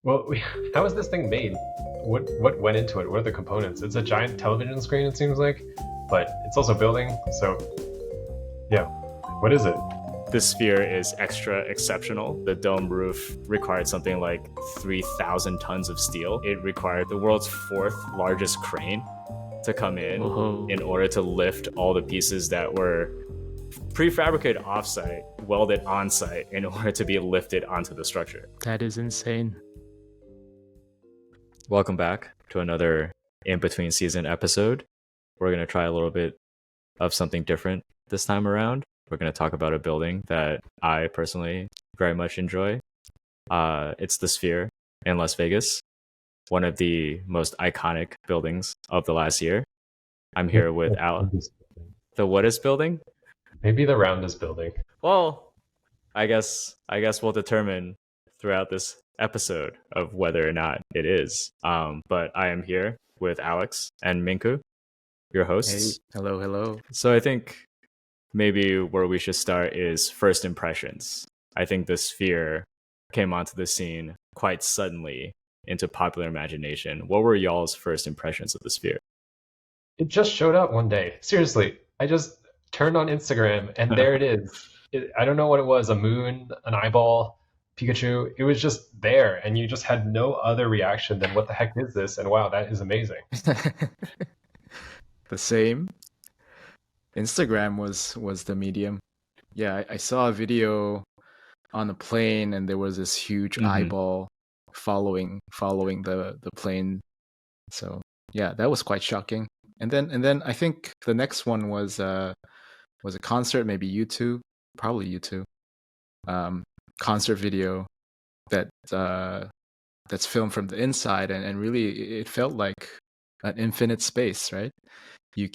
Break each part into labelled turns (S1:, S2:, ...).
S1: Well, how is this thing made? What went into it? What are the components? It's a giant television screen, it seems like, but it's also building. So yeah, what is it?
S2: The sphere is extra exceptional. The dome roof required something like 3,000 tons of steel. It required the world's fourth largest crane to come
S3: Whoa,
S2: in order to lift all the pieces that were prefabricated offsite, welded on site in order to be lifted onto the structure.
S3: that is insane.
S2: Welcome back to another in between season episode. We're going to try a little bit of something different this time around. We're going to talk about a building that I personally very much enjoy. It's the Sphere in Las Vegas, one of the most iconic buildings of the last year. I'm here with Al. The what is building?
S1: Maybe the roundest building.
S2: Well, I guess we'll determine throughout this episode of whether or not it is. But I am here with Alex and Minku, your
S3: Hey,
S2: hosts.
S3: hello.
S2: So I think maybe where we should start is first impressions. I think the Sphere came onto the scene quite suddenly into popular imagination. What were y'all's first impressions of the Sphere?
S1: It just showed up one day. Seriously, I just turned on Instagram and there it is. I don't know what it was, a moon, an eyeball, Pikachu. It was just there and you just had no other reaction than what the heck is this? And wow, that is amazing.
S3: The same. Instagram was the medium. Yeah, I saw a video on a plane, and there was this huge eyeball following the plane. So yeah, that was quite shocking. And then I think the next one was a concert, maybe YouTube, probably YouTube, concert video that that's filmed from the inside, and really it felt like an infinite space, right? You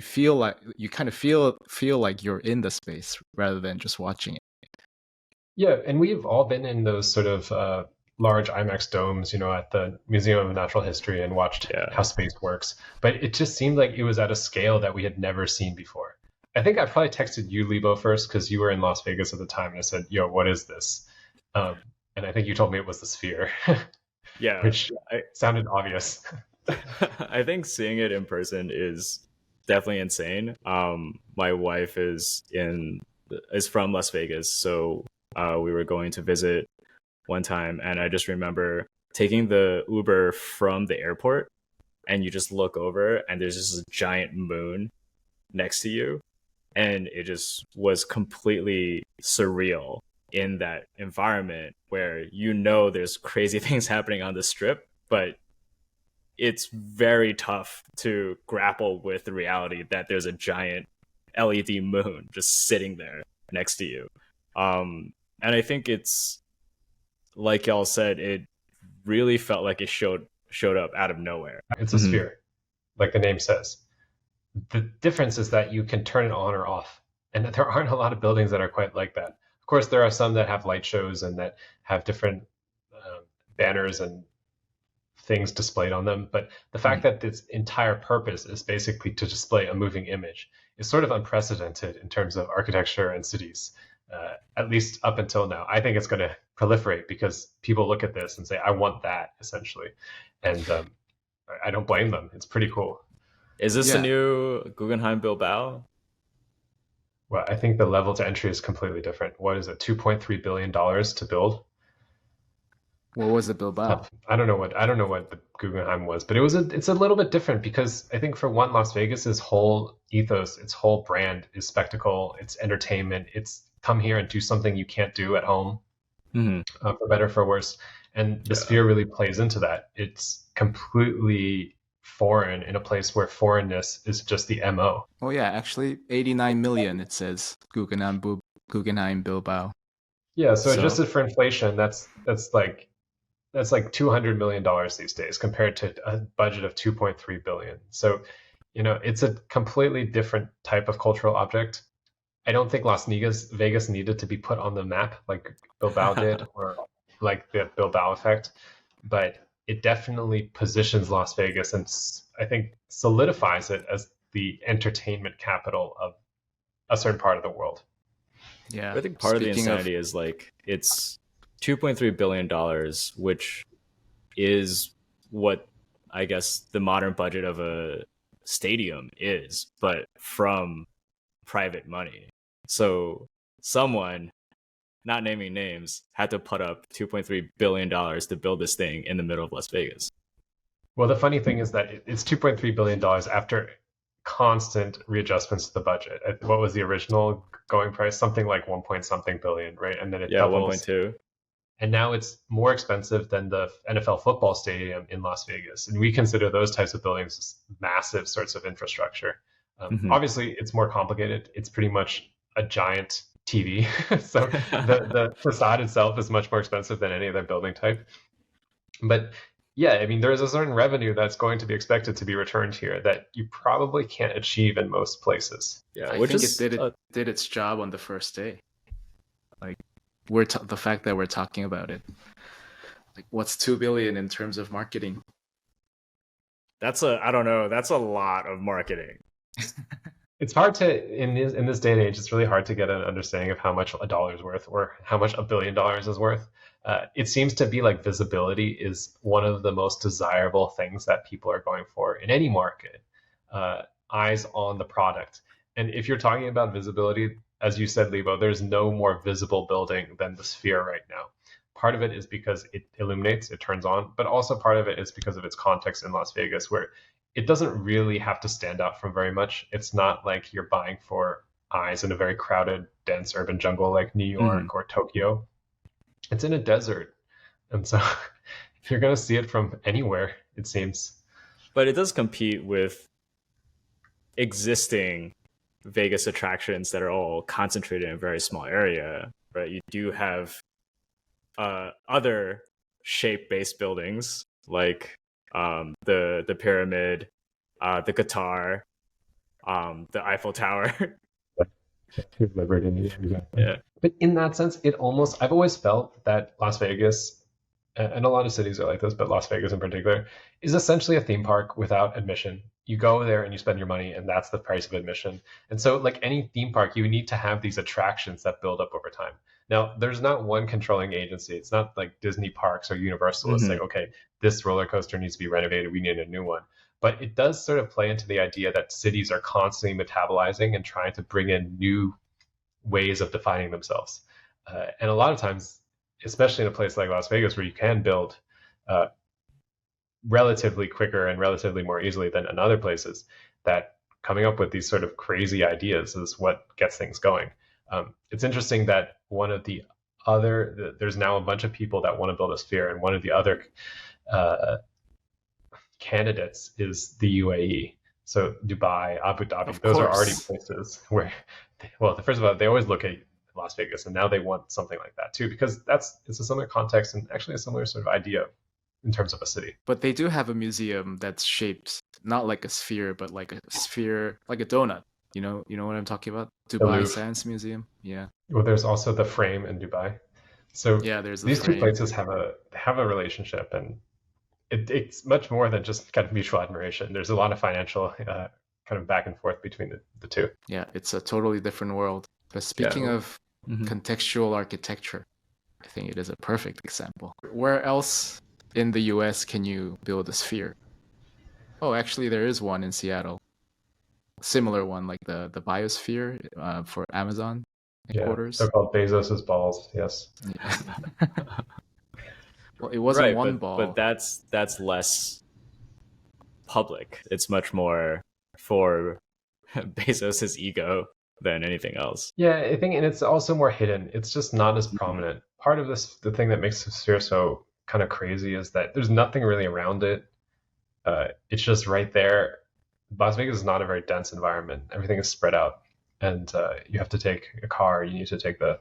S3: feel like you kind of feel like you're in the space rather than just watching it.
S1: Yeah, and we've all been in those sort of large IMAX domes, at the Museum of Natural History and watched
S2: Yeah.
S1: how space works. But it just seemed like it was at a scale that we had never seen before. I think I probably texted you, Lebo, first because you were in Las Vegas at the time, and I said, "Yo, what is this?" Um, and I think you told me it was the Sphere,
S2: Yeah.
S1: which sounded obvious.
S2: I think seeing it in person is definitely insane. My wife is from Las Vegas, so we were going to visit one time, and I just remember taking the Uber from the airport, and you just look over, and there's just a giant moon next to you, and it just was completely surreal in that environment where there's crazy things happening on the strip, but it's very tough to grapple with the reality that there's a giant LED moon just sitting there next to you. And I think it's like y'all said, it really felt like it showed up out of nowhere.
S1: It's a sphere, like the name says. The difference is that you can turn it on or off, and that there aren't a lot of buildings that are quite like that. Of course, there are some that have light shows and that have different banners and things displayed on them. But the fact that its entire purpose is basically to display a moving image is sort of unprecedented in terms of architecture and cities, at least up until now. I think it's going to proliferate because people look at this and say, I want that, essentially. And I don't blame them. It's pretty cool.
S2: Is this the
S3: Yeah.
S2: new Guggenheim Bilbao?
S1: Well, I think the level to entry is completely different. What is it, $2.3 billion to build?
S3: What was the Bilbao?
S1: I don't know what the Guggenheim was, but it's a little bit different because I think for one, Las Vegas's whole ethos, its whole brand is spectacle, it's entertainment, it's come here and do something you can't do at home, for better or for worse. And the Sphere really plays into that. It's completely foreign in a place where foreignness is just the MO.
S3: Oh yeah, actually 89 million it says Guggenheim Bilbao.
S1: Yeah, so
S3: So
S1: adjusted for inflation, that's like $200 million these days compared to a budget of 2.3 billion. So, it's a completely different type of cultural object. I don't think Vegas needed to be put on the map like Bilbao did or like the Bilbao effect, but it definitely positions Las Vegas and I think solidifies it as the entertainment capital of a certain part of the world.
S3: yeah,
S2: I think part of the
S3: speaking of
S2: insanity is like it's $2.3 billion, which is what I guess the modern budget of a stadium is, but from private money. So someone, not naming names, had to put up $2.3 billion to build this thing in the middle of Las Vegas.
S1: Well, the funny thing is that it's $2.3 billion after constant readjustments to the budget. What was the original going price? Something like 1 point something billion, right? And then it
S2: Yeah,
S1: doubles.
S2: 1.2.
S1: And now it's more expensive than the NFL football stadium in Las Vegas. And we consider those types of buildings massive sorts of infrastructure.
S2: Mm-hmm.
S1: Obviously, it's more complicated. It's pretty much a giant TV. So the facade itself is much more expensive than any other building type. But yeah, I mean, there's a certain revenue that's going to be expected to be returned here that you probably can't achieve in most places.
S2: Yeah,
S3: I
S2: which
S3: think
S2: is
S3: it did its job on the first day. Like the fact that we're talking about it. Like, what's 2 billion in terms of marketing?
S2: I don't know, that's a lot of marketing.
S1: It's hard to in this day and age. It's really hard to get an understanding of how much a dollar is worth or how much $1 billion is worth. It seems to be like visibility is one of the most desirable things that people are going for in any market. Eyes on the product, and if you're talking about visibility, as you said, Lebo, there's no more visible building than the Sphere right now. Part of it is because it illuminates, it turns on, but also part of it is because of its context in Las Vegas, where it doesn't really have to stand out from very much. It's not like you're buying for eyes in a very crowded, dense urban jungle like New York or Tokyo. It's in a desert. And so you're going to see it from anywhere, it seems.
S2: But it does compete with existing Vegas attractions that are all concentrated in a very small area, right? You do have other shape-based buildings like the pyramid, the Qatar, the Eiffel Tower.
S1: Liberty, exactly.
S2: Yeah.
S1: But in that sense, I've always felt that Las Vegas, and a lot of cities are like this, but Las Vegas in particular, is essentially a theme park without admission. You go there and you spend your money, and that's the price of admission. And so, like any theme park, you need to have these attractions that build up over time. Now, there's not one controlling agency. It's not like Disney parks or Universal. It's like, okay, this roller coaster needs to be renovated. We need a new one. But it does sort of play into the idea that cities are constantly metabolizing and trying to bring in new ways of defining themselves. And a lot of times, especially in a place like Las Vegas, where you can build relatively quicker and relatively more easily than in other places, that coming up with these sort of crazy ideas is what gets things going. It's interesting that there's now a bunch of people that want to build a sphere, and one of the other candidates is the UAE. So Dubai, Abu Dhabi, those are already places where, well, first of all, they always look at Las Vegas, and now they want something like that too, because it's a similar context and actually a similar sort of idea in terms of a city.
S3: But they do have a museum that's shaped not like a sphere, but like a sphere, like a donut. You know what I'm talking about? Dubai Science Museum. Yeah.
S1: Well, there's also the Frame in Dubai. So
S3: yeah, there's
S1: these two places have a relationship, and it's much more than just kind of mutual admiration. There's a lot of financial kind of back and forth between the two.
S3: Yeah, it's a totally different world. But speaking of contextual architecture, I think it is a perfect example. Where else in the US can you build a sphere? Oh, actually, there is one in Seattle. Similar one, like the biosphere for Amazon headquarters.
S1: They're called Bezos's balls. Yes.
S3: Yeah. Well, it wasn't one ball,
S2: but that's less public. It's much more for Bezos's ego than anything else.
S1: Yeah, I think, and it's also more hidden. It's just not as prominent. Part of the thing that makes the sphere so kind of crazy is that there's nothing really around it. It's just right there. Las Vegas is not a very dense environment. Everything is spread out, and you have to take a car. You need to take the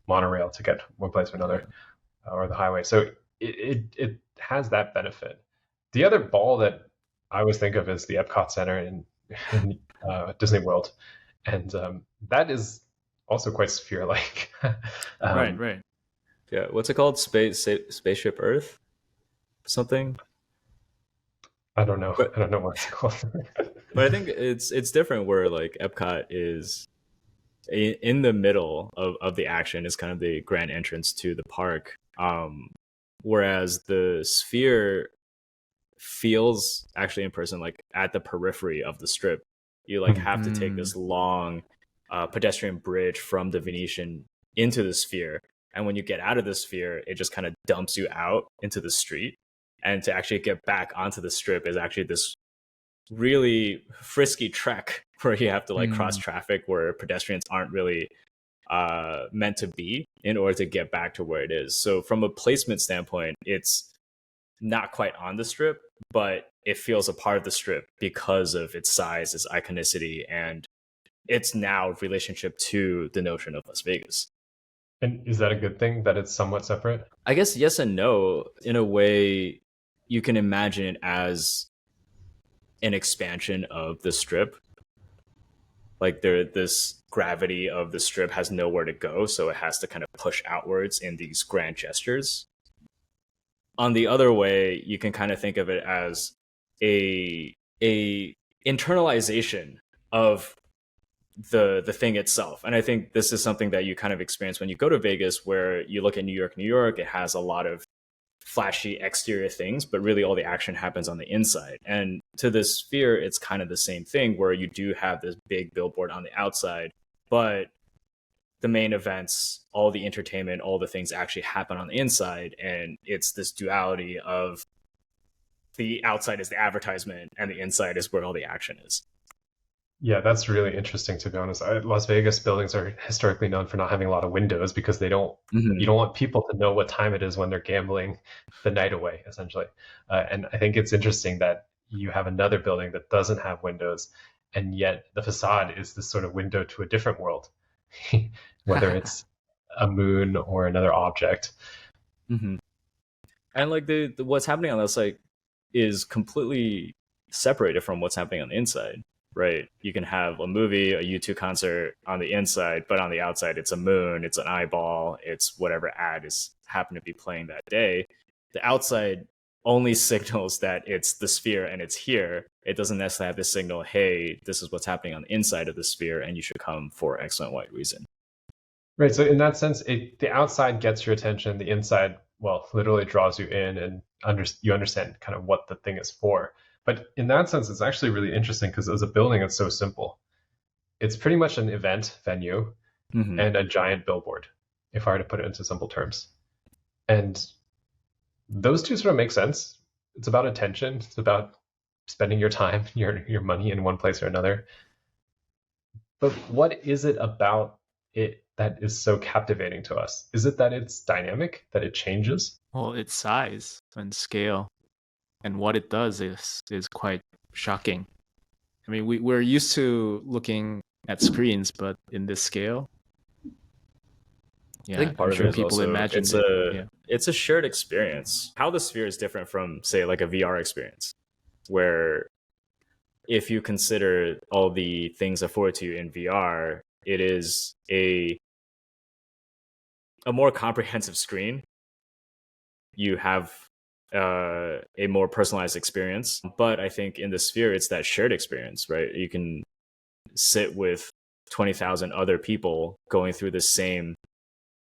S1: monorail to get one place to another, or the highway. So it has that benefit. The other ball that I always think of is the Epcot Center in Disney World, and that is also quite sphere-like.
S3: Right.
S2: Yeah, what's it called? Spaceship Earth? Something?
S1: I don't know. I don't know what it's called.
S2: But I think it's different where like Epcot in the middle of the action is kind of the grand entrance to the park. Whereas the sphere feels actually in person like at the periphery of the strip. You like have to take
S3: Mm.
S2: this long pedestrian bridge from the Venetian into the sphere, and when you get out of the sphere, it just kind of dumps you out into the street. And to actually get back onto the strip is actually this really frisky trek where you have to like cross
S3: Mm.
S2: traffic where pedestrians aren't really meant to be in order to get back to where it is. So from a placement standpoint, it's not quite on the strip, but it feels a part of the strip because of its size, its iconicity, and its now relationship to the notion of Las Vegas.
S1: And is that a good thing that it's somewhat separate?
S2: I guess yes and no. In a way, you can imagine it as an expansion of the strip. Like this gravity of the strip has nowhere to go, so it has to kind of push outwards in these grand gestures. On the other way, you can kind of think of it as a internalization of the thing itself. And I think this is something that you kind of experience when you go to Vegas, where you look at New York. New York, it has a lot of flashy exterior things, but really all the action happens on the inside. And to the sphere, it's kind of the same thing, where you do have this big billboard on the outside, but the main events, all the entertainment, all the things actually happen on the inside. And it's this duality of the outside is the advertisement and the inside is where all the action is.
S1: Yeah, that's really interesting to be honest. Las Vegas buildings are historically known for not having a lot of windows because you
S2: Mm-hmm.
S1: don't want people to know what time it is when they're gambling the night away, essentially. And I think it's interesting that you have another building that doesn't have windows, and yet the facade is this sort of window to a different world, whether it's a moon or another object.
S2: Mm-hmm. And like the what's happening on the site is completely separated from what's happening on the inside, right? You can have a movie, a U2 concert on the inside, but on the outside, it's a moon, it's an eyeball, it's whatever ad is happen to be playing that day. The outside only signals that it's the sphere and it's here. It doesn't necessarily have the signal, hey, this is what's happening on the inside of the sphere, and you should come for X and Y reason.
S1: Right. So in that sense, the outside gets your attention, the inside, well, literally draws you in, and you understand kind of what the thing is for. But in that sense, it's actually really interesting because as a building, it's so simple. It's pretty much an event venue
S2: Mm-hmm.
S1: and a giant billboard, if I were to put it into simple terms. And those two sort of make sense. It's about attention. It's about spending your time, your money in one place or another. But what is it about it that is so captivating to us? Is it that it's dynamic, that it changes?
S3: Well, its size and scale and what it does is quite shocking. I mean, we're used to looking at screens, but in this scale,
S2: I
S3: yeah,
S2: think
S3: I'm
S2: part of it
S3: sure
S2: is
S3: people
S2: also
S3: imagined
S2: it's
S3: it.
S2: a
S3: Yeah.
S2: it's a shared experience. How the sphere is different from, say, like a VR experience, where if you consider all the things afforded to you in VR, it is a more comprehensive screen. You have a more personalized experience, but I think in the sphere, it's that shared experience, right? You can sit with 20,000 other people going through the same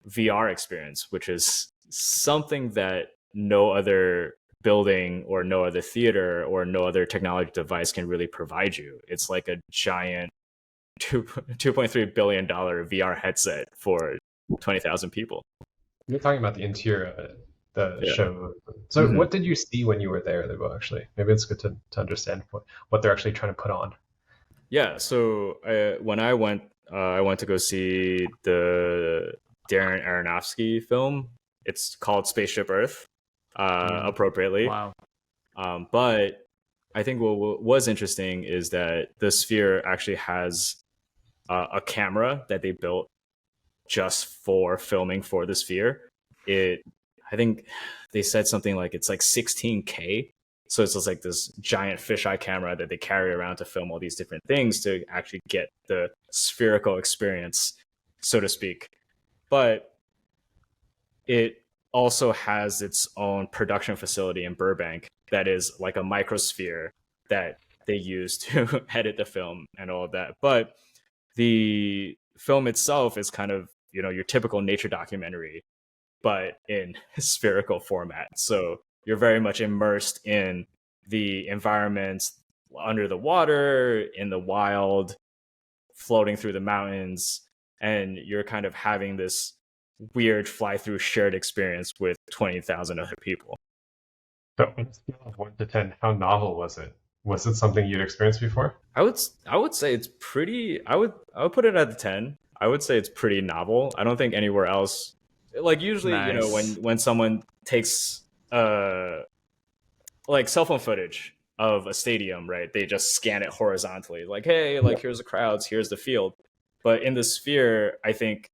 S2: VR experience, which is something that no other building or no other theater or no other technology device can really provide you. It's like a giant $2.3 billion VR headset for 20,000 people.
S1: You're talking about the interior of it, the
S2: Yeah.
S1: show. So,
S2: Mm-hmm.
S1: what did you see when you were there, Lubo, actually? Maybe it's good to understand what they're actually trying to put on.
S2: Yeah. So when I went to go see the Darren Aronofsky film. It's called Spaceship Earth,
S3: Mm.
S2: appropriately.
S3: Wow.
S2: But I think what was interesting is that the Sphere actually has a camera that they built just for filming for the Sphere. It, I think they said something like it's like 16K. So it's just like this giant fisheye camera that they carry around to film all these different things to actually get the spherical experience, so to speak. But it also has its own production facility in Burbank that is like a microsphere that they use to edit the film and all of that. But the film itself is kind of, your typical nature documentary, but in spherical format. So you're very much immersed in the environments under the water, in the wild, floating through the mountains, and you're kind of having this weird fly through shared experience with 20,000 other people.
S1: So on a scale of 1 to 10, how novel was it? Was it something you'd experienced before?
S2: I would say it's pretty. I would put it at the 10. I would say it's pretty novel. I don't think anywhere else. Like usually,
S3: Nice.
S2: when someone takes like cell phone footage of a stadium, right? They just scan it horizontally, like, hey,
S1: Yeah.
S2: like here's the crowds, here's the field. But in the sphere, I think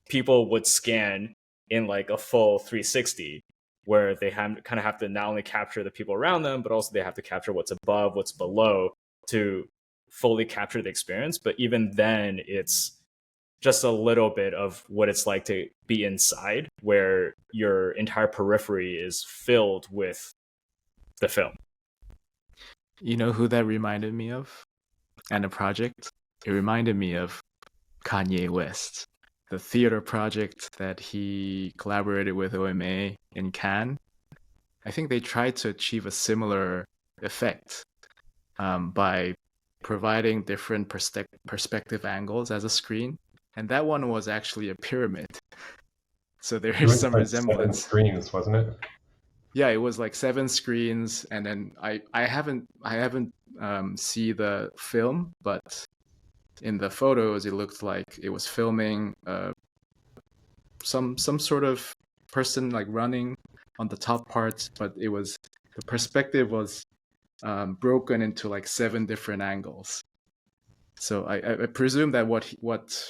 S2: people would scan in like a full 360, where they kind of have to not only capture the people around them, but also they have to capture what's above, what's below, to fully capture the experience. But even then, it's just a little bit of what it's like to be inside, where your entire periphery is filled with the film.
S3: You know who that reminded me of? And a project? It reminded me of Kanye West, the theater project that he collaborated with OMA in Cannes. I think they tried to achieve a similar effect by providing different perspective angles as a screen. And that one was actually a pyramid. So there
S1: It
S3: is
S1: was
S3: some
S1: like 7
S3: resemblance.
S1: screens, wasn't it?
S3: Yeah, it was like 7 screens, and then I haven't see the film, but in the photos it looked like it was filming some sort of person like running on the top part, but the perspective was broken into like 7 different angles. So I presume that what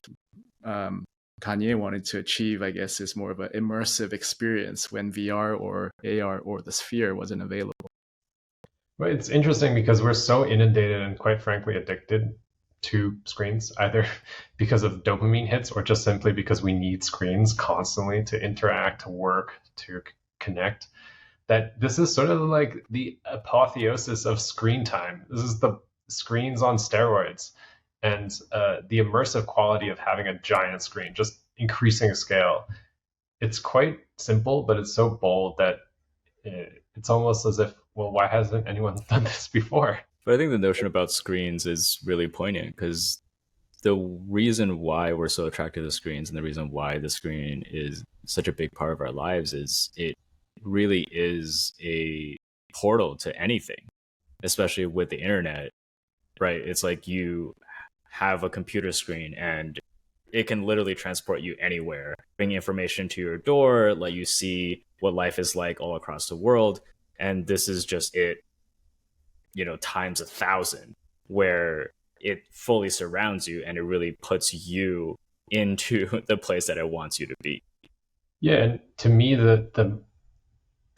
S3: um, Kanye wanted to achieve, I guess, is more of an immersive experience when VR or AR or the Sphere wasn't available.
S1: But it's interesting because we're so inundated and quite frankly addicted to screens, either because of dopamine hits or just simply because we need screens constantly to interact, to work, to connect, that this is sort of like the apotheosis of screen time. This is the screens on steroids, and the immersive quality of having a giant screen, just increasing scale. It's quite simple, but it's so bold that it's almost as if, well, why hasn't anyone done this before?
S2: But I think the notion about screens is really poignant, because the reason why we're so attracted to screens, and the reason why the screen is such a big part of our lives, is it really is a portal to anything, especially with the internet, right? It's like you have a computer screen and it can literally transport you anywhere, bring information to your door, let you see what life is like all across the world. And this is just it, times 1,000, where it fully surrounds you and it really puts you into the place that it wants you to be.
S1: Yeah, and to me, the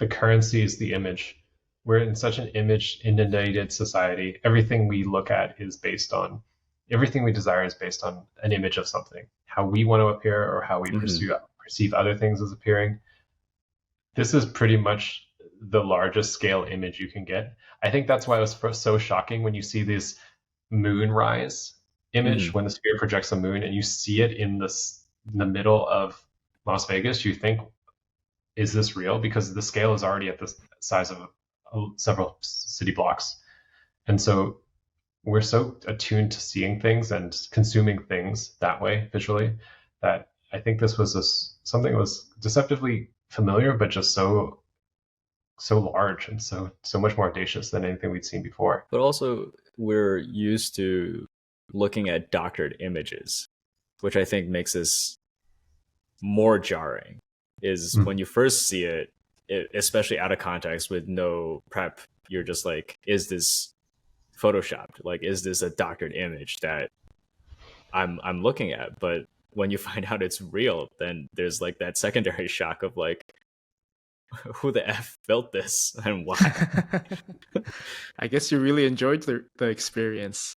S1: currency is the image. We're in such an image inundated society. Everything we look at is based on, everything we desire is based on an image of something. How we want to appear or how we
S2: Mm-hmm.
S1: perceive other things as appearing. This is pretty much the largest scale image you can get. I think that's why it was so shocking when you see this moonrise
S2: Mm-hmm.
S1: image when the sphere projects the moon and you see it in the middle of Las Vegas. You think, is this real? Because the scale is already at the size of several city blocks. And so we're so attuned to seeing things and consuming things that way visually that I think this was something that was deceptively familiar, but just so large and so much more audacious than anything we'd seen before.
S2: But also, we're used to looking at doctored images, which I think makes this more jarring. Is
S1: Mm.
S2: when you first see especially out of context with no prep, you're just like, is this photoshopped? Like, is this a doctored image that I'm looking at? But when you find out it's real, then there's like that secondary shock of like, who the f built this and why?
S3: I guess you really enjoyed the experience.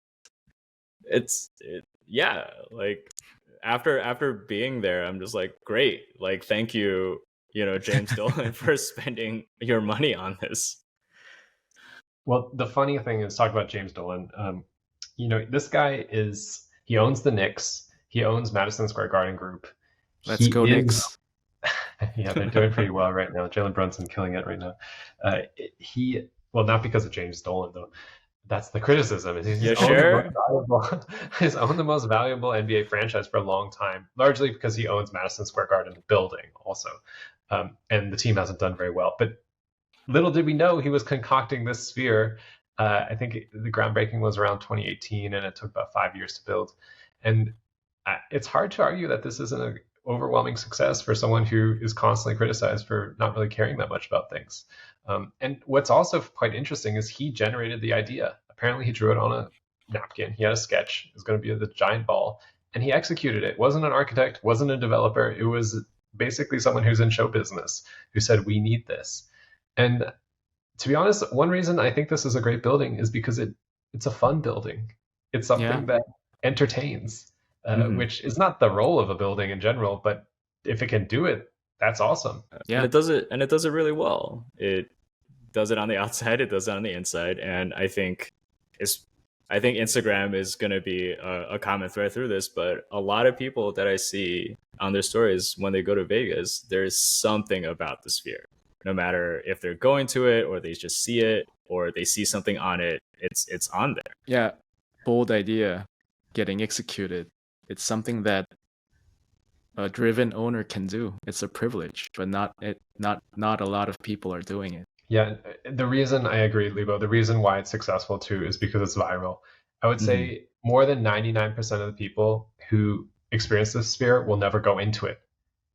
S2: Yeah, like after being there, I'm just like, great, like thank you, James Dolan, for spending your money on this.
S1: Well, the funny thing is, talk about James Dolan. This guy he owns the Knicks. He owns Madison Square Garden Group.
S3: Let's
S1: He
S3: go
S1: is,
S3: Knicks.
S1: yeah, they're doing pretty well right now. Jalen Brunson killing it right now. He, well, not because of James Dolan though. That's the criticism. Is he's
S2: Yeah,
S1: owned the most
S2: sure.
S1: valuable, he's owned the most valuable NBA franchise for a long time, largely because he owns Madison Square Garden, the building, also, and the team hasn't done very well. But little did we know he was concocting this sphere. I think the groundbreaking was around 2018, and it took about 5 years to build. And it's hard to argue that this isn't an overwhelming success for someone who is constantly criticized for not really caring that much about things. And what's also quite interesting is he generated the idea. Apparently, he drew it on a napkin. He had a sketch. It was going to be the giant ball, and he executed it. Wasn't an architect, wasn't a developer. It was basically someone who's in show business who said, "We need this." And to be honest, one reason I think this is a great building is because it's a fun building. It's
S3: Yeah.
S1: something that entertains,
S2: Hmm.
S1: which is not the role of a building in general, but if it can do it, that's awesome.
S2: And
S3: Yeah.
S2: it does it really well. It does it on the outside, it does it on the inside, and it's I think Instagram is going to be a common thread through this, but a lot of people that I see on their stories when they go to Vegas, there's something about the sphere. No matter if they're going to it or they just see it or they see something on it, it's on there.
S3: Yeah. Bold idea getting executed. It's something that a driven owner can do. It's a privilege, but not a lot of people are doing it.
S1: Yeah, the reason I agree, Lebo, the reason why it's successful too is because it's viral. I would
S2: Hmm.
S1: say more than 99% of the people who experience this sphere will never go into it,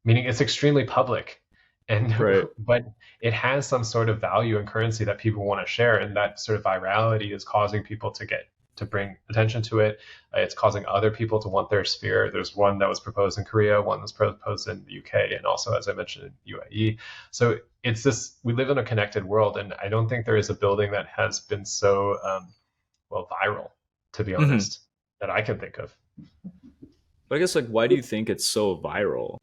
S1: meaning it's extremely public. And
S2: Right.
S1: but it has some sort of value and currency that people want to share, and that sort of virality is causing people to bring attention to it. It's causing other people to want their sphere. There's one that was proposed in Korea, one that's proposed in the UK, and also, as I mentioned, in UAE. So it's this. We live in a connected world, and I don't think there is a building that has been so well viral, to be
S2: Hmm.
S1: honest, that I can think of.
S2: But I guess like why do you think it's so viral?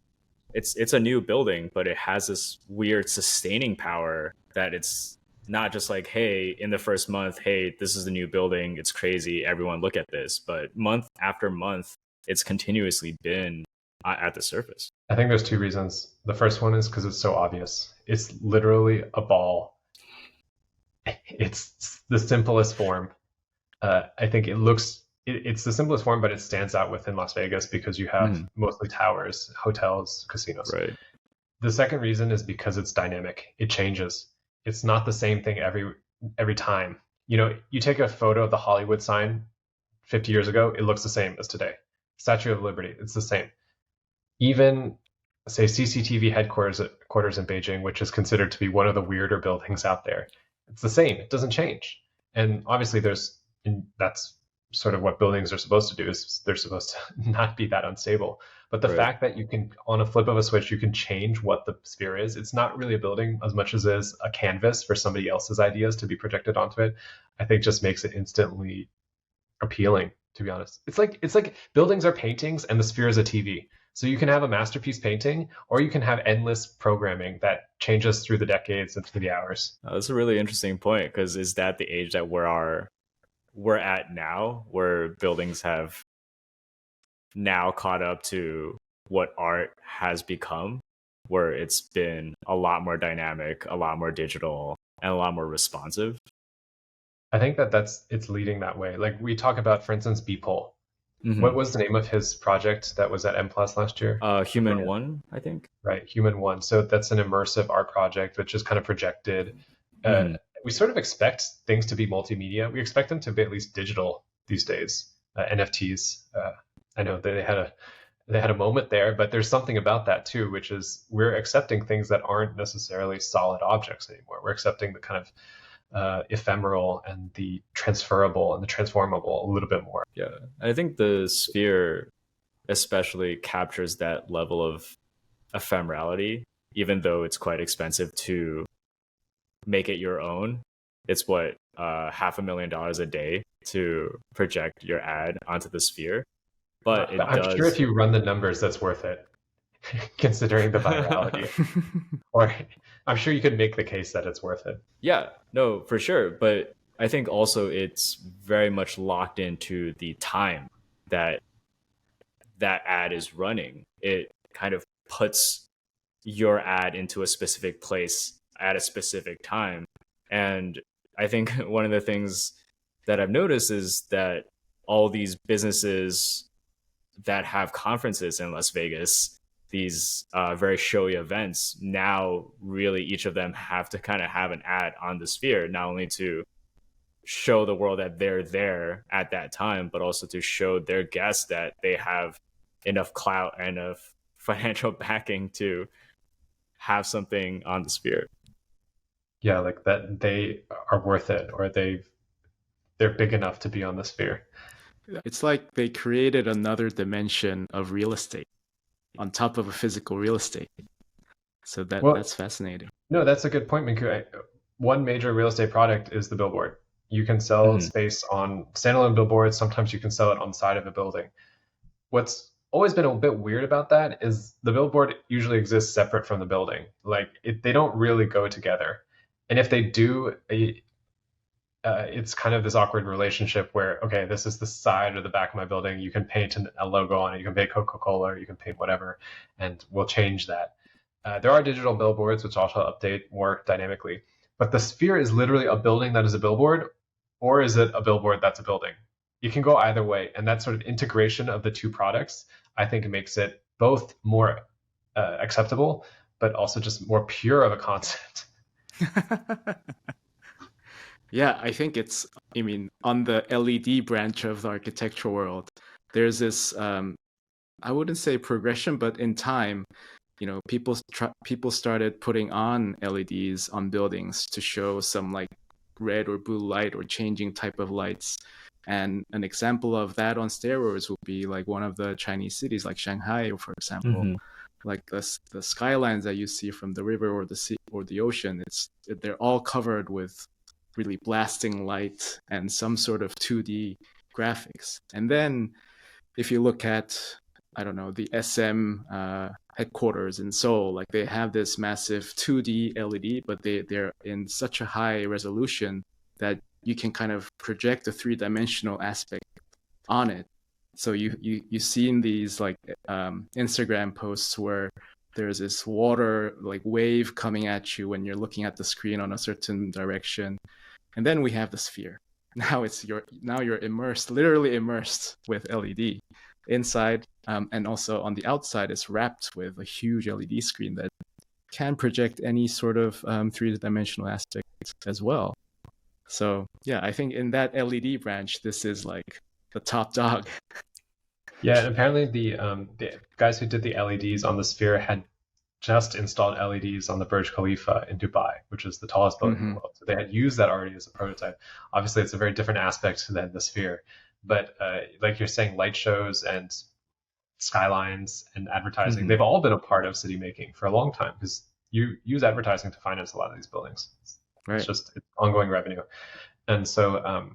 S2: It's a new building, but it has this weird sustaining power that it's not just like, hey, in the first month, hey, this is the new building, it's crazy, everyone look at this. But month after month, it's continuously been at the surface.
S1: I think there's two reasons. The first one is because it's so obvious. It's literally a ball. It's the simplest form. I think it's the simplest form, but it stands out within Las Vegas because you have
S2: Hmm.
S1: mostly towers, hotels, casinos.
S2: Right.
S1: The second reason is because it's dynamic. It changes. It's not the same thing every time. You know, you take a photo of the Hollywood sign 50 years ago, it looks the same as today. Statue of Liberty, it's the same. Even say CCTV headquarters in Beijing, which is considered to be one of the weirder buildings out there, it's the same. It doesn't change. And obviously, that's sort of what buildings are supposed to do. Is they're supposed to not be that unstable. But the
S2: Right.
S1: fact that you can, on a flip of a switch, you can change what the sphere is. It's not really a building as much as it is a canvas for somebody else's ideas to be projected onto it. I think just makes it instantly appealing, to be honest. It's like buildings are paintings and the sphere is a TV. So you can have a masterpiece painting or you can have endless programming that changes through the decades and through the hours.
S2: That's a really interesting point because is that the age that we're at now, where buildings have now caught up to what art has become, where it's been a lot more dynamic, a lot more digital, and a lot more responsive.
S1: I think that it's leading that way. Like we talk about, for instance, Beeple. What
S2: Hmm.
S1: was the name of his project that was at M Plus last year? I
S2: Human
S1: forget.
S2: One, I think.
S1: Right, Human One. So that's an immersive art project, which is kind of projected. Uh,
S2: Hmm.
S1: we sort of expect things to be multimedia. We expect them to be at least digital these days. NFTs. I know they had a moment there, but there's something about that too, which is we're accepting things that aren't necessarily solid objects anymore. We're accepting the kind of ephemeral and the transferable and the transformable a little bit more.
S2: Yeah, I think the sphere especially captures that level of ephemerality, even though it's quite expensive to make it your own. It's what $500,000 a day to project your ad onto the sphere, but
S1: But
S2: it
S1: I'm sure if
S2: does.
S1: you run the numbers, that's worth it, considering the virality. Or I'm sure you could make the case that it's worth it.
S2: Yeah, no, for sure. But I think also it's very much locked into the time that that ad is running. It kind of puts your ad into a specific place at a specific time. And I think one of the things that I've noticed is that all these businesses that have conferences in Las Vegas, these very showy events, now really each of them have to kind of have an ad on the Sphere, not only to show the world that they're there at that time, but also to show their guests that they have enough clout and enough financial backing to have something on the Sphere.
S1: Yeah, like that they are worth it, or they're big enough to be on the Sphere.
S3: It's like they created another dimension of real estate on top of a physical real estate. So
S1: Well,
S3: that's fascinating.
S1: no, that's a good point, Minku. One major real estate product is the billboard. You can sell
S2: Mm-hmm.
S1: space on standalone billboards. Sometimes you can sell it on the side of a building. What's always been a bit weird about that is the billboard usually exists separate from the building. Like they don't really go together. And if they do, it's kind of this awkward relationship where, okay, this is the side or the back of my building. You can paint a logo on it. You can paint Coca-Cola, or you can paint whatever, and we'll change that. There are digital billboards, which also update more dynamically. But the Sphere is literally a building that is a billboard, or is it a billboard that's a building? You can go either way. And that sort of integration of the two products, I think, makes it both more acceptable, but also just more pure of a concept.
S3: Yeah, I think it's, I mean, on the LED branch of the architectural world, there's this, I wouldn't say progression, but in time, people started putting on LEDs on buildings to show some like red or blue light or changing type of lights. And an example of that on steroids would be like one of the Chinese cities, like Shanghai, for example.
S2: Mm-hmm.
S3: Like the skylines that you see from the river or the sea or the ocean, they're all covered with really blasting light and some sort of 2D graphics. And then if you look at, I don't know, the SM headquarters in Seoul, like they have this massive 2D LED, but they're in such a high resolution that you can kind of project a three-dimensional aspect on it. So you've seen these like Instagram posts where there's this water like wave coming at you when you're looking at the screen on a certain direction. And then we have the Sphere. Now you're immersed, literally immersed with LED inside, and also on the outside is wrapped with a huge LED screen that can project any sort of three-dimensional aspect as well. So yeah, I think in that LED branch, this is like the top dog.
S1: Yeah, and apparently the guys who did the LEDs on the Sphere had just installed LEDs on the Burj Khalifa in Dubai, which is the tallest building in the world. So they had used that already as a prototype. Obviously, it's a very different aspect than the Sphere, but like you're saying, light shows and skylines and advertising, they've all been a part of city making for a long time, because you use advertising to finance a lot of these buildings.
S3: Right.
S1: It's ongoing revenue. And so,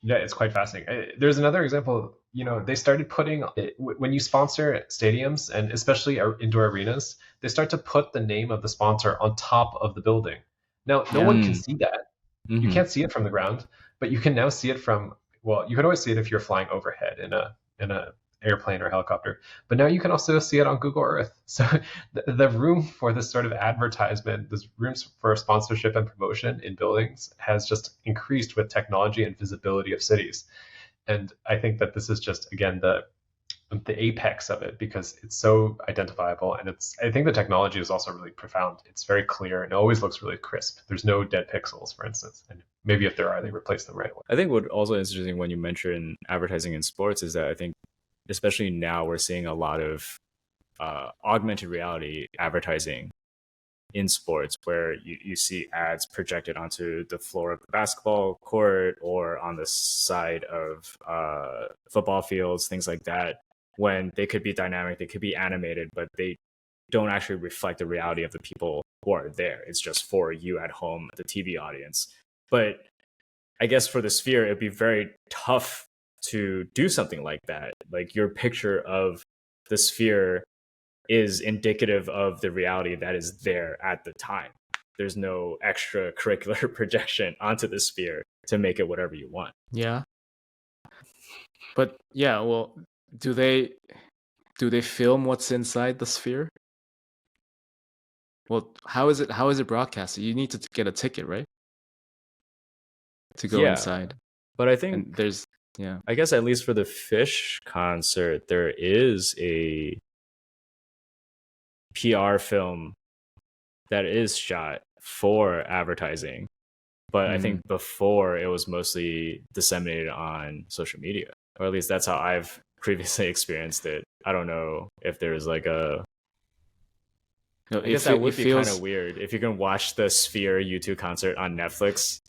S1: yeah, it's quite fascinating. There's another example. They started putting, when you sponsor stadiums and especially indoor arenas, they start to put the name of the sponsor on top of the building. Now, no one can see that. You can't see it from the ground, but you can now see it from, well, you can always see it if you're flying overhead in a airplane or helicopter, but now you can also see it on Google Earth. So the room for this sort of advertisement, this rooms for sponsorship and promotion in buildings has just increased with technology and visibility of cities. And I think that this is just, again, the apex of it, because it's so identifiable. And I think the technology is also really profound. It's very clear and it always looks really crisp. There's no dead pixels, for instance. And maybe if there are, they replace them right away.
S2: I think what also is interesting when you mention advertising in sports is that I think, especially now, we're seeing a lot of augmented reality advertising in sports, where you see ads projected onto the floor of the basketball court or on the side of football fields, things like that, when they could be dynamic, they could be animated, but they don't actually reflect the reality of the people who are there. It's just for you at home, the TV audience. But I guess for the Sphere, it'd be very tough to do something like that. Like, your picture of the Sphere is indicative of the reality that is there at the time. There's no extracurricular projection onto the Sphere to make it whatever you want.
S3: Yeah. But yeah, well, do they Do they film what's inside the sphere? Well, how is it broadcasted? You need to get a ticket, right? To go
S2: Yeah,
S3: inside.
S2: but I
S3: And
S2: think
S3: there's yeah.
S2: I guess at least for the Fish concert, there is a PR film that is shot for advertising. But I
S3: Mm.
S2: think before it was mostly disseminated on social media, or at least that's how I've previously experienced it. I don't know if there's like a.
S3: No,
S2: I guess that
S3: it
S2: would be kind of
S3: feels
S2: weird if you can watch the Sphere U2 concert on Netflix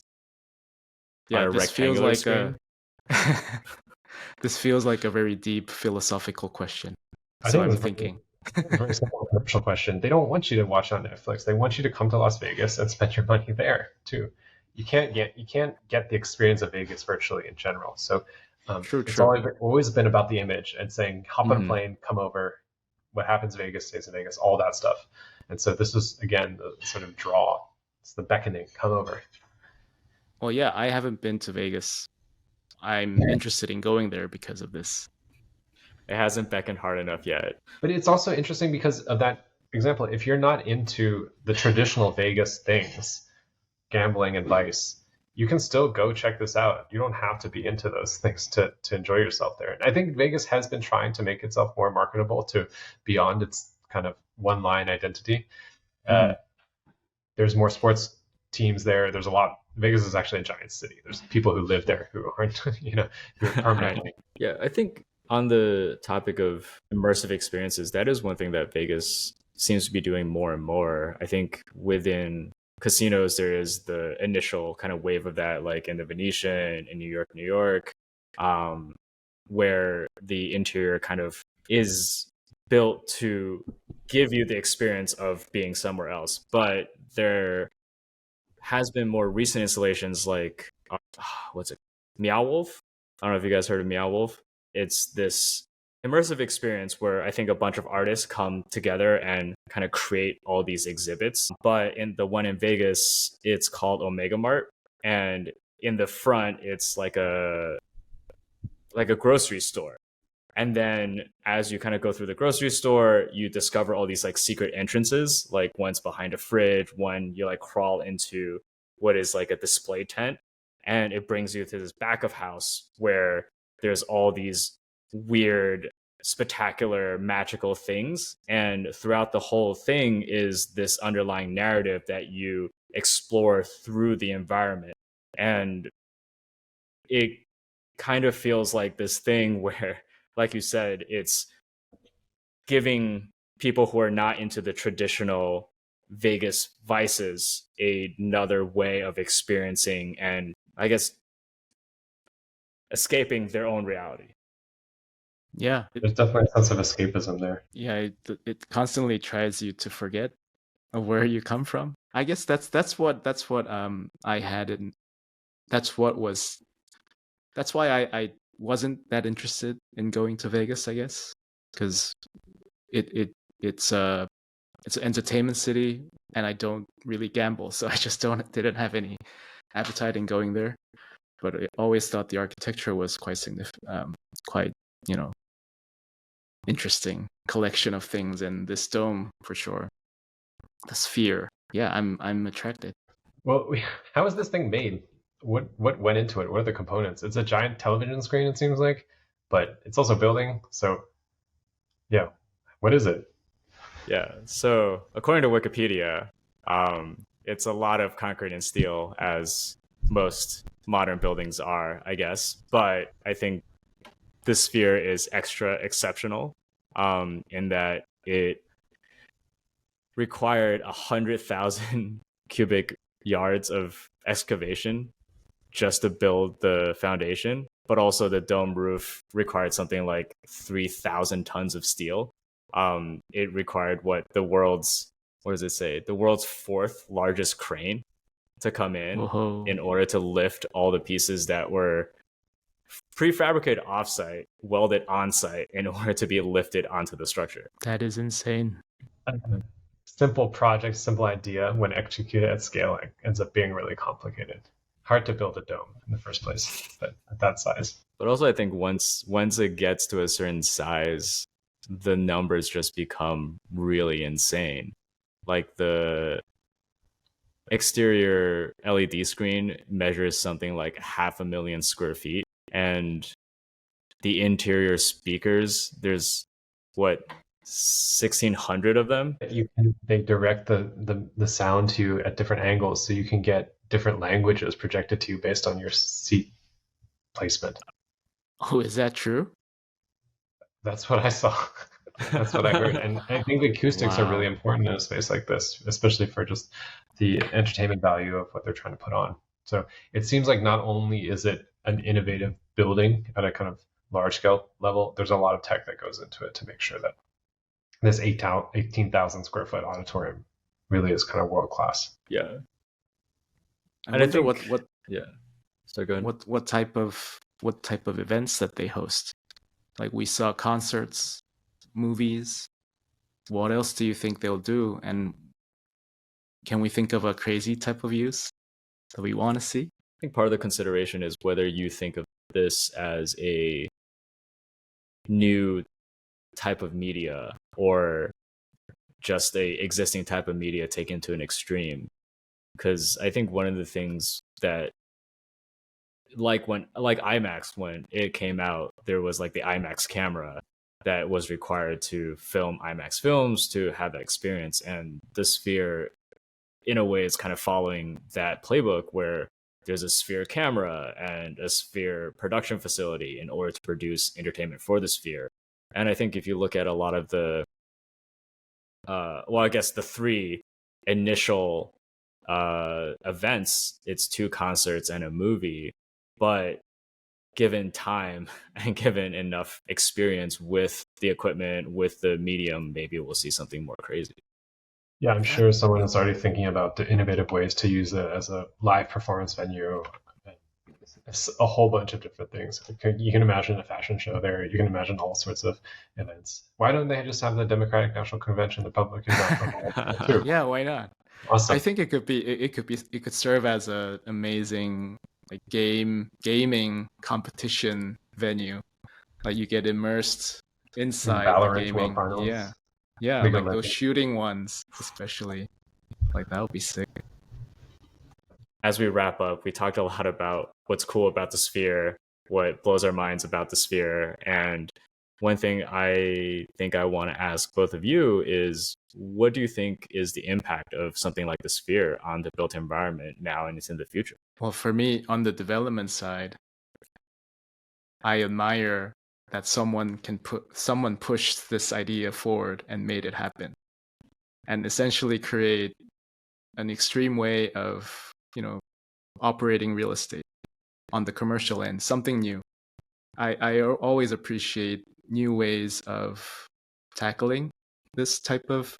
S2: on
S3: yeah,
S2: a
S3: this feels
S2: rectangular
S3: like
S2: screen.
S3: a this feels like a very deep philosophical question.
S1: I
S3: So
S1: think
S3: I'm
S1: it's
S3: thinking.
S1: a very simple commercial question. They don't want you to watch on Netflix. They want you to come to Las Vegas and spend your money there too. You can't get the experience of Vegas virtually in general. So
S3: True,
S1: it's
S3: true.
S1: always been about the image and saying hop on a
S3: Hmm.
S1: plane, come over. What happens in Vegas stays in Vegas. All that stuff. And so this was again the sort of draw. It's the beckoning. Come over.
S3: Well, yeah, I haven't been to Vegas. I'm interested in going there because of this.
S2: It hasn't beckoned hard enough yet.
S1: But it's also interesting because of that example. If you're not into the traditional Vegas things, gambling and vice, you can still go check this out. You don't have to be into those things to enjoy yourself there. And I think Vegas has been trying to make itself more marketable to beyond its kind of one line identity. Uh,
S3: Hmm.
S1: there's more sports teams there. There's a lot. Vegas is actually a giant city. There's people who live there who aren't, who are
S3: Right.
S1: permanently.
S2: Yeah, I think on the topic of immersive experiences, that is one thing that Vegas seems to be doing more and more. I think within casinos, there is the initial kind of wave of that, like in the Venetian, in New York, um, where the interior kind of is built to give you the experience of being somewhere else. But there has been more recent installations like what's it, Meow Wolf. I don't know if you guys heard of Meow Wolf. It's this immersive experience where I think a bunch of artists come together and kind of create all these exhibits. But in the one in Vegas, it's called Omega Mart, and in the front, it's like a grocery store. And then as you kind of go through the grocery store, you discover all these like secret entrances, like one's behind a fridge, one you like crawl into what is like a display tent. And it brings you to this back of house where there's all these weird, spectacular, magical things. And throughout the whole thing is this underlying narrative that you explore through the environment. And it kind of feels like this thing where, like you said, it's giving people who are not into the traditional Vegas vices another way of experiencing and I guess escaping their own reality.
S3: Yeah.
S1: There's definitely a sense of escapism there.
S3: Yeah, it constantly tries you to forget of where you come from. I guess that's what I had in that's what was that's why I wasn't that interested in going to Vegas, I guess. Because it it it's an entertainment city and I don't really gamble, so I just didn't have any appetite in going there. But I always thought the architecture was quite significant, quite, you know, interesting collection of things, and this dome for sure. The sphere. Yeah, I'm attracted.
S1: Well, how is this thing made? What went into it? What are the components? It's a giant television screen, it seems like, but it's also building. So yeah, what is it?
S2: Yeah. So according to Wikipedia, it's a lot of concrete and steel, as most modern buildings are, I guess. But I think the sphere is extra exceptional in that it required 100,000 cubic yards of excavation just to build the foundation. But also the dome roof required something like 3,000 tons of steel. It required what does it say? The world's fourth largest crane to come
S3: Whoa,
S2: in order to lift all the pieces that were prefabricated offsite, welded on-site in order to be lifted onto the structure.
S3: that is insane.
S1: Simple project, simple idea, when executed at scale, it ends up being really complicated. Hard to build a dome in the first place, but at that size.
S2: But also, I think once it gets to a certain size, the numbers just become really insane. Like the exterior LED screen measures something like 500,000 square feet, and the interior speakers, there's what, 1,600 of them.
S1: They direct the sound to you at different angles, so you can get different languages projected to you based on your seat placement.
S3: Oh, is that true?
S1: That's what I saw. That's what I heard. And I think the acoustics are really
S3: Wow.
S1: important in a space like this, especially for just the entertainment value of what they're trying to put on. So it seems like not only is it an innovative building at a kind of large scale level, there's a lot of tech that goes into it to make sure that this 18,000 square foot auditorium really is kind of world class.
S2: Yeah.
S3: I
S2: And I
S3: wonder
S2: think, yeah. So go ahead.
S3: what type of events that they host. Like we saw concerts, movies. What else do you think they'll do? And can we think of a crazy type of use that we want to see?
S2: I think part of the consideration is whether you think of this as a new type of media or just a existing type of media taken to an extreme. Because I think one of the things that, like IMAX, when it came out, there was like the IMAX camera that was required to film IMAX films to have that experience. And the Sphere, in a way, is kind of following that playbook where there's a Sphere camera and a Sphere production facility in order to produce entertainment for the Sphere. And I think if you look at a lot of the, I guess the three initial events, it's 2 concerts and a movie. But given time and given enough experience with the equipment, with the medium, maybe we'll see something more crazy.
S1: Yeah, I'm sure someone is already thinking about the innovative ways to use it as a live performance venue. It's a whole bunch of different things. You can imagine a fashion show there. You can imagine all sorts of events. Why don't they just have the Democratic National Convention? The public is not too.
S3: Yeah, why not?
S1: Awesome.
S3: I think it could serve as a amazing like gaming competition venue. Like you get immersed inside the
S1: Valorant World
S3: gaming.
S1: Finals.
S3: Yeah,
S1: League
S3: like
S1: of
S3: those
S1: Legends.
S3: shooting ones, especially. Like that would be sick.
S2: As we wrap up, we talked a lot about what's cool about the Sphere, what blows our minds about the Sphere. And one thing I think I want to ask both of you is, what do you think is the impact of something like the Sphere on the built environment now and into the future?
S3: Well, for me, on the development side, I admire that someone pushed this idea forward and made it happen, and essentially create an extreme way of, operating real estate on the commercial end, something new. I always appreciate new ways of tackling this type of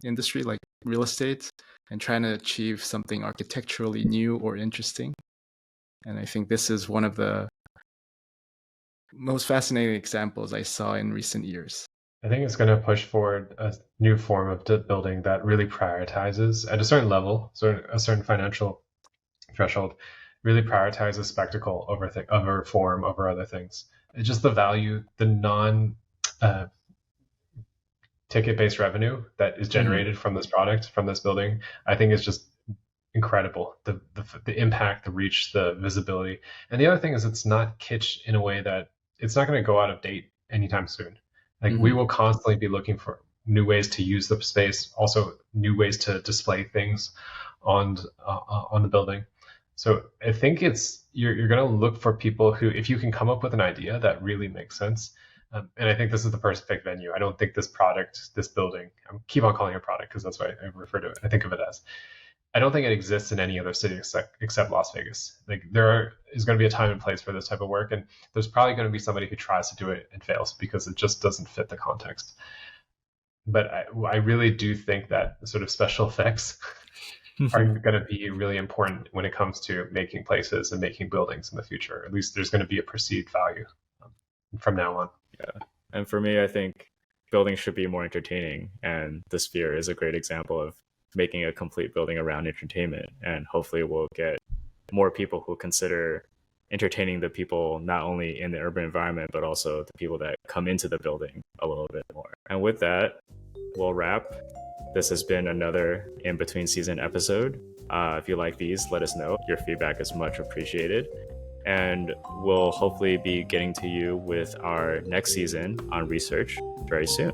S3: industry, like real estate, and trying to achieve something architecturally new or interesting. And I think this is one of the most fascinating examples I saw in recent years.
S1: I think it's going to push forward a new form of building that really prioritizes at a certain level, so a certain financial threshold, really prioritizes spectacle over form over other things. It's just the value, the non ticket based revenue that is generated from this product, from this building, I think is just incredible. The impact, the reach, the visibility. And the other thing is it's not kitsch in a way that it's not going to go out of date anytime soon. Like we will constantly be looking for new ways to use the space, also new ways to display things on the building. So I think you're going to look for people who, if you can come up with an idea that really makes sense, and I think this is the perfect venue. I don't think this building, I keep on calling it a product because that's what I refer to it. I think of it as. I don't think it exists in any other city except Las Vegas. Like is going to be a time and place for this type of work, and there's probably going to be somebody who tries to do it and fails because it just doesn't fit the context. But I really do think that sort of special effects are going to be really important when it comes to making places and making buildings in the future. At least there's going to be a perceived value from now on.
S2: Yeah, and for me, I think buildings should be more entertaining, and the Sphere is a great example of making a complete building around entertainment. And hopefully we'll get more people who consider entertaining the people not only in the urban environment, but also the people that come into the building a little bit more. And with that, we'll wrap. This has been another In Between Season episode. If you like these, let us know. Your feedback is much appreciated. And we'll hopefully be getting to you with our next season on research very soon.